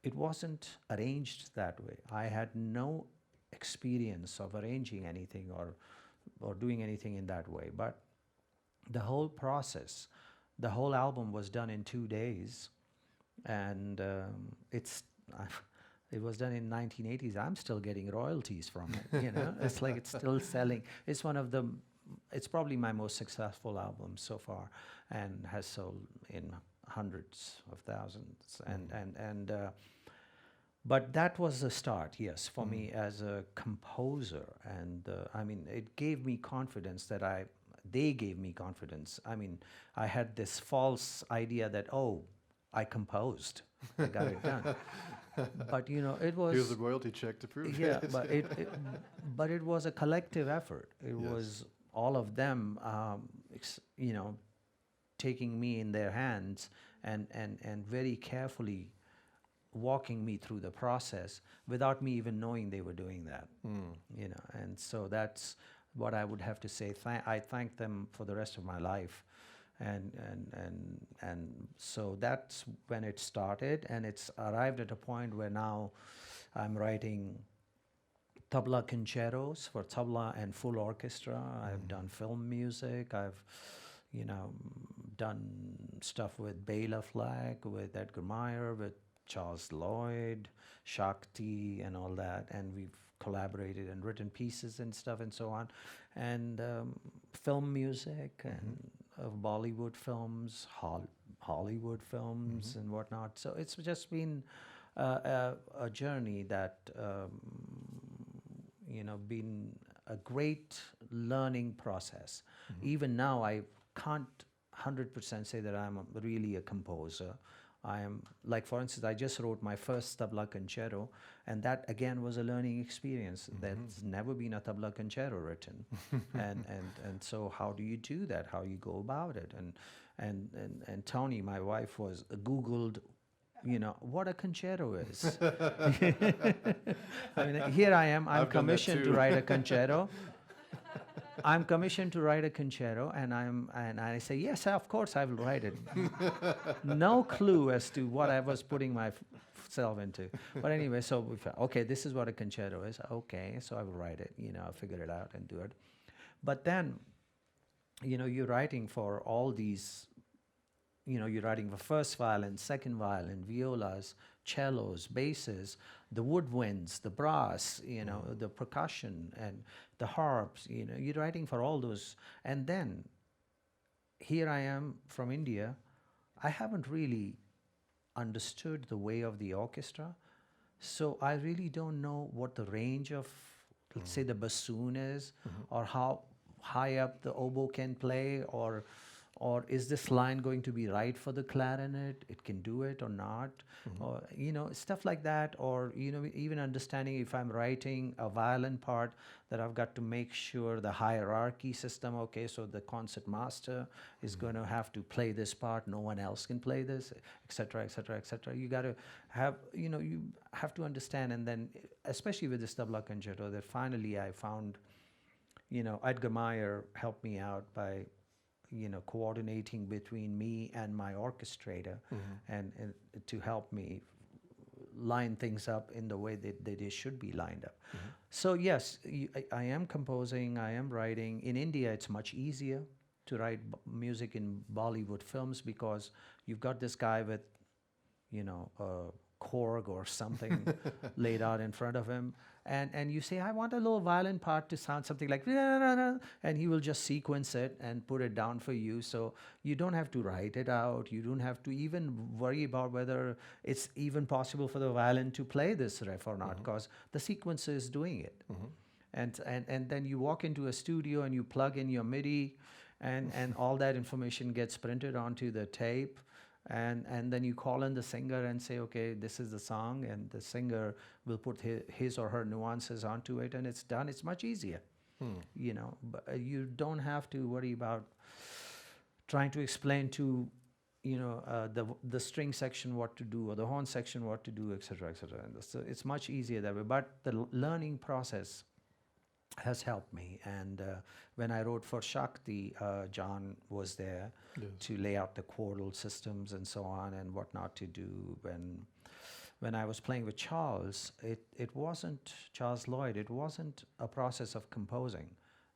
It wasn't arranged that way. I had no experience of arranging anything or doing anything in that way. But the whole process, the whole album was done in 2 days. And it was done in 1980s. I'm still getting royalties from it. It's like it's still selling. It's probably my most successful album so far, and has sold in hundreds of thousands. But that was the start, yes, for me as a composer. And I mean, it gave me confidence they gave me confidence. I mean, I had this false idea that, I composed. I got it done. But it was. Here's a royalty check to prove yeah, it. but it was a collective effort. It Yes. was all of them, taking me in their hands and very carefully walking me through the process without me even knowing they were doing that. And so that's what I would have to say. I thank them for the rest of my life. And so that's when it started, and it's arrived at a point where now I'm writing tabla concertos for tabla and full orchestra. I've done film music. I've done stuff with Bela Fleck, with Edgar Meyer, with Charles Lloyd, Shakti, and all that, and we've collaborated and written pieces and stuff and so on, and film music and of Bollywood films, Hollywood films and whatnot. So it's just been a journey that been a great learning process. Even now, I can't 100% say that I'm really a composer. I am, like, for instance, I just wrote my first tabla concerto, and that again was a learning experience. There's never been a tabla concerto written, and so how do you do that? How you go about it? And Tony, my wife, was Googled, what a concerto is. I mean, here I am. I'm I've done that commissioned to too. write a concerto. I'm commissioned to write a concerto, and I say yes, of course I will write it. No clue as to what I was putting myself into. But anyway, so we felt, okay, this is what a concerto is. Okay, so I will write it. I'll figure it out and do it. But then, you're writing for all these. You're writing for first violin, second violin, violas, cellos, basses, the woodwinds, the brass, the percussion and the harps. You're writing for all those. And then here I am from India. I haven't really understood the way of the orchestra. So I really don't know what the range of, let's say, the bassoon is, or how high up the oboe can play, or is this line going to be right for the clarinet? It can do it or not, or stuff like that. Or even understanding if I'm writing a violin part, that I've got to make sure the hierarchy system. Okay, so the concert master is going to have to play this part. No one else can play this, etc., etc., etc. You got to have you have to understand, and then especially with this tabla concerto, that finally I found, Edgar Meyer helped me out by coordinating between me and my orchestrator, and to help me line things up in the way that they should be lined up. So yes, I am composing, I am writing. In India, it's much easier to write music in Bollywood films, because you've got this guy with, a Korg or something laid out in front of him, and you say, I want a little violin part to sound something like, and he will just sequence it and put it down for you. So you don't have to write it out. You don't have to even worry about whether it's even possible for the violin to play this riff or not, because the sequencer is doing it. And then you walk into a studio and you plug in your MIDI, and all that information gets printed onto the tape. And then you call in the singer and say, okay, this is the song, and the singer will put his or her nuances onto it, and it's done. It's much easier, but you don't have to worry about trying to explain to, the string section what to do, or the horn section what to do, etc., etc. So it's much easier that way. But the learning process has helped me. And when I wrote for Shakti, John was there to lay out the chordal systems and so on, and what not to do. When I was playing with Charles, it wasn't Charles Lloyd. It wasn't a process of composing.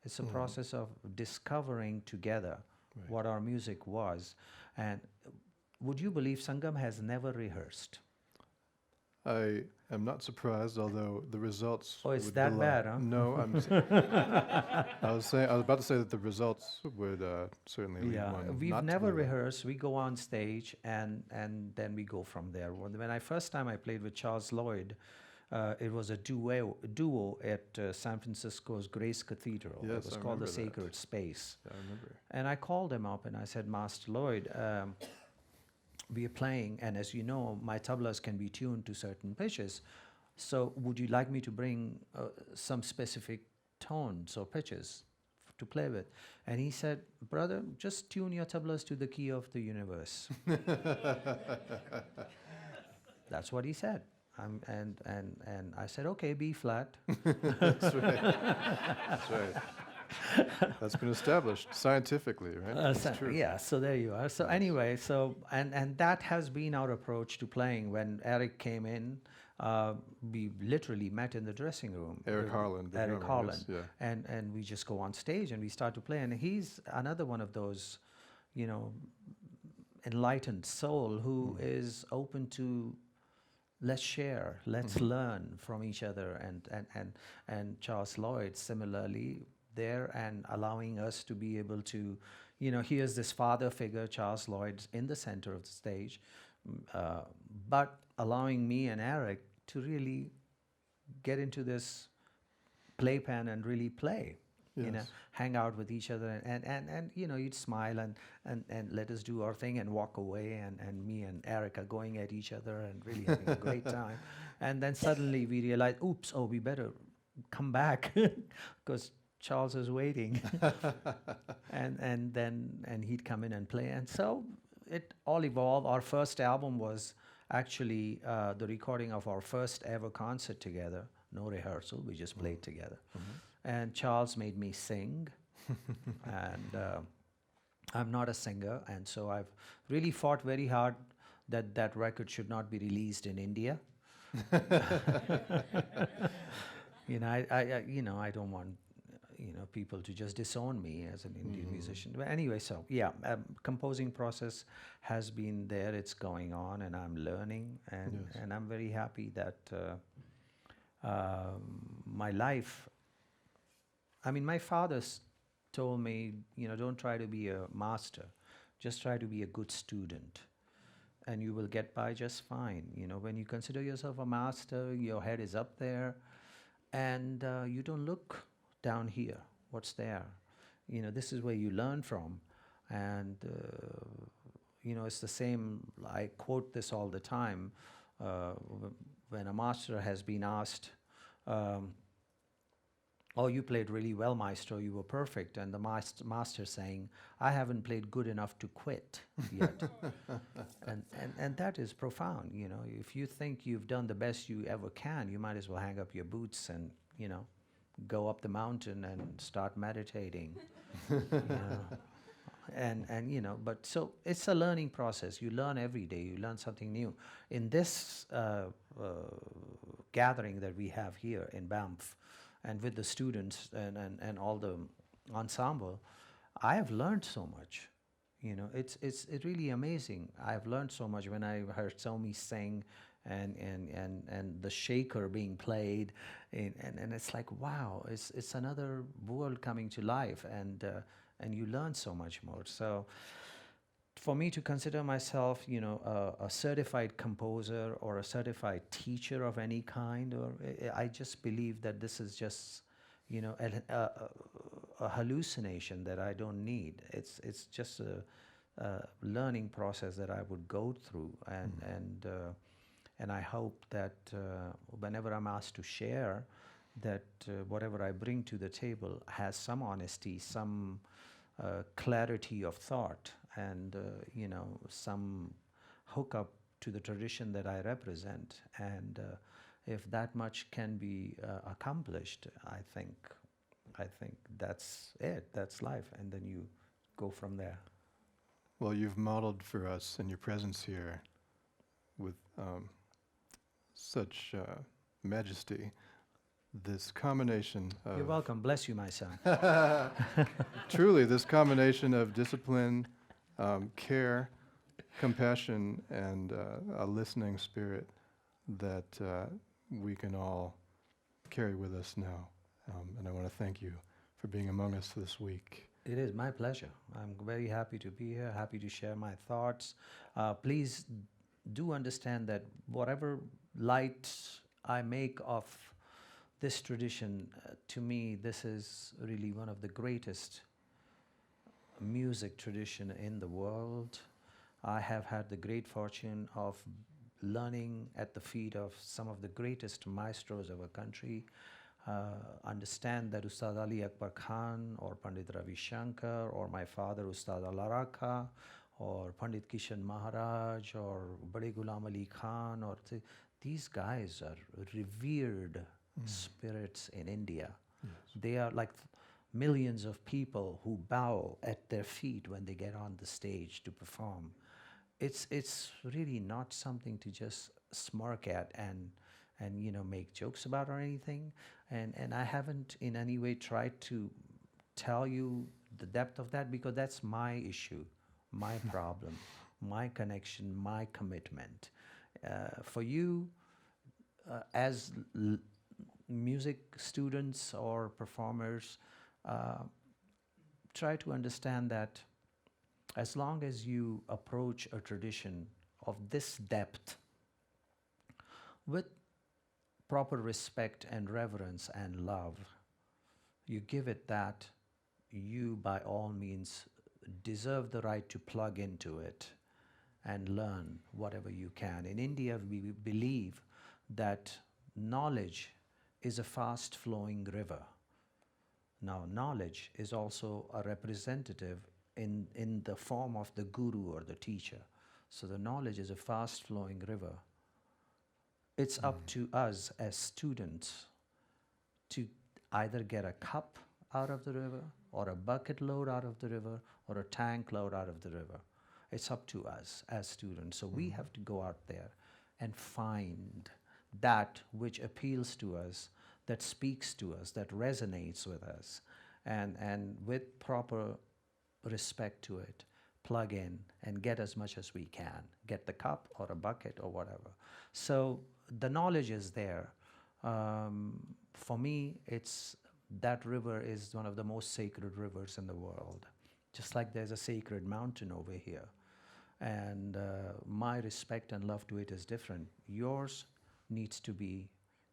It's a process of discovering together what our music was. And would you believe Sangam has never rehearsed? I am not surprised, although the results. Oh, it's would that belie- bad, huh? No, I was about to say that the results would certainly lead one we've not to never believe that. rehearsed. We go on stage, and then we go from there. When I first time I played with Charles Lloyd, it was a duo at San Francisco's Grace Cathedral. Yes, It was I called the remember that. Sacred Space. Yeah, I remember. And I called him up and I said, Master Lloyd, we are playing, and as you know, my tablas can be tuned to certain pitches. So would you like me to bring some specific tones or pitches to play with? And he said, brother, just tune your tablas to the key of the universe. That's what he said. And I said, okay, B flat. That's right. That's right. That's been established scientifically, right? That's true. Yeah, so there you are. So anyway, and that has been our approach to playing. When Eric came in, we literally met in the dressing room. Eric Harland. the Eric drummer, Holland. yes, yeah. And we just go on stage and we start to play. And he's another one of those, enlightened soul who is open to, let's share, let's learn from each other. And Charles Lloyd similarly there, and allowing us to be able to, here's this father figure, Charles Lloyd, in the center of the stage. But allowing me and Eric to really get into this playpen and really play. Yes. Hang out with each other, and you'd smile and let us do our thing and walk away, and me and Eric are going at each other and really having a great time. And then suddenly we realize, oops, oh, we better come back because Charles is waiting. and he'd come in and play. And so it all evolved. Our first album was actually the recording of our first ever concert together. No rehearsal, we just played together. And Charles made me sing. And I'm not a singer, and so I've really fought very hard that that record should not be released in India. I don't want people to just disown me as an Indian musician. But anyway, so yeah, composing process has been there. It's going on, and I'm learning, and I'm very happy that my life. I mean, my father told me, don't try to be a master, just try to be a good student, and you will get by just fine. When you consider yourself a master, your head is up there, and you don't look down here. What's there? This is where you learn from, and it's the same. I quote this all the time. When a master has been asked, oh, you played really well, maestro, you were perfect. And the master saying, I haven't played good enough to quit yet. and that is profound. If you think you've done the best you ever can, you might as well hang up your boots and, go up the mountain and start meditating. But so it's a learning process. You learn every day, you learn something new. In this gathering that we have here in Banff, and with the students and all the ensemble, I have learned so much. It's really amazing. I have learned so much when I heard Somi sing and the shaker being played, and it's like, wow, it's another world coming to life, and you learn so much more. So for me to consider myself, a certified composer or a certified teacher of any kind, or I just believe that this is just, a hallucination that I don't need. It's just a learning process that I would go through, and I hope that whenever I'm asked to share, that whatever I bring to the table has some honesty, some clarity of thought, and some hookup to the tradition that I represent. And if that much can be accomplished, I think that's it. That's life, and then you go from there. Well, you've modeled for us in your presence here with such majesty this combination of... You're welcome. Bless you, my son. Truly, this combination of discipline, care, compassion, and a listening spirit that we can all carry with us now. And I want to thank you for being among us this week. It is my pleasure. I'm very happy to be here, happy to share my thoughts. Please do understand that whatever light I make of this tradition, to me, this is really one of the greatest music tradition in the world. I have had the great fortune of learning at the feet of some of the greatest maestros of our country. Understand that Ustad Ali Akbar Khan or Pandit Ravi Shankar or my father Ustad Alaraka or Pandit Kishan Maharaj or Bade Ghulam Ali Khan, or these guys are revered spirits in India. Yes. They are like millions of people who bow at their feet when they get on the stage to perform. It's really not something to just smirk at and make jokes about or anything. And I haven't in any way tried to tell you the depth of that, because that's my issue, my problem, my connection, my commitment. For you, as music students or performers, try to understand that as long as you approach a tradition of this depth, with proper respect and reverence and love, you give it that, you by all means deserve the right to plug into it and learn whatever you can. In India, we believe that knowledge is a fast flowing river. Now, knowledge is also a representative in the form of the guru or the teacher. So the knowledge is a fast flowing river. It's up to us as students to either get a cup out of the river, or a bucket load out of the river, or a tank load out of the river. It's up to us as students. So we have to go out there and find that which appeals to us, that speaks to us, that resonates with us, and with proper respect to it, plug in and get as much as we can. Get the cup or a bucket or whatever. So the knowledge is there. For me, it's that river is one of the most sacred rivers in the world. Just like there's a sacred mountain over here. And my respect and love to it is different. Yours needs to be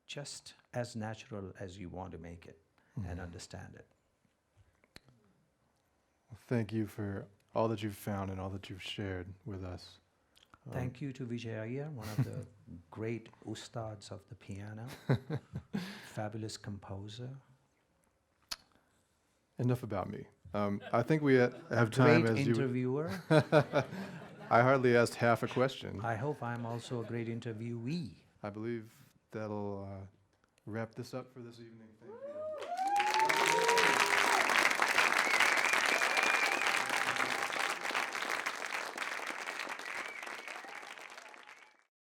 just as natural as you want to make it and understand it. Well, thank you for all that you've found and all that you've shared with us. Thank you to Vijay Iyer, one of the great ustads of the piano, fabulous composer. Enough about me. I think we have time Great as interviewer. I hardly asked half a question. I hope I'm also a great interviewee. I believe that'll wrap this up for this evening. Thank you.